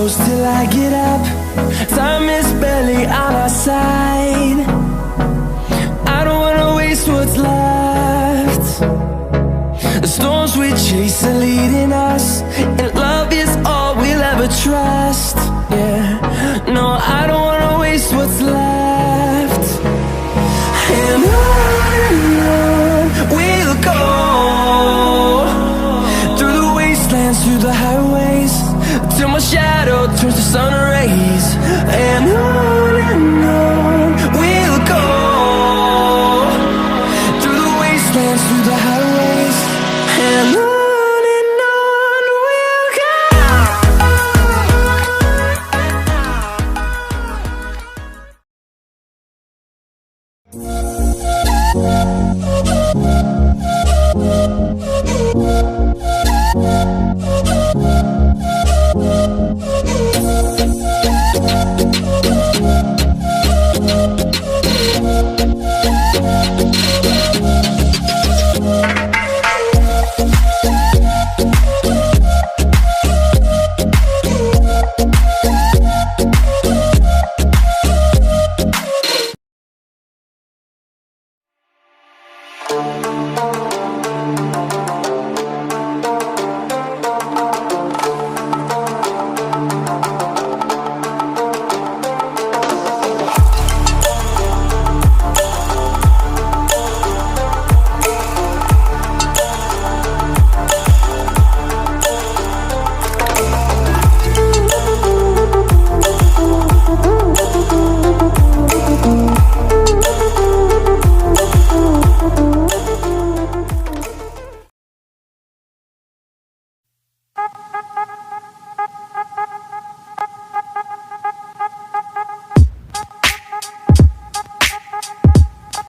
close till I get up. Time is barely on our side. I don't wanna waste what's left. The storms we chase are leading us, and love is all we'll ever trust. Yeah, no, I don't wanna waste what's left. And on we'll go, through the wastelands, through the highways, till my shadow turns to sun rays. And on we'll go, through the wastelands, through the highways, and on.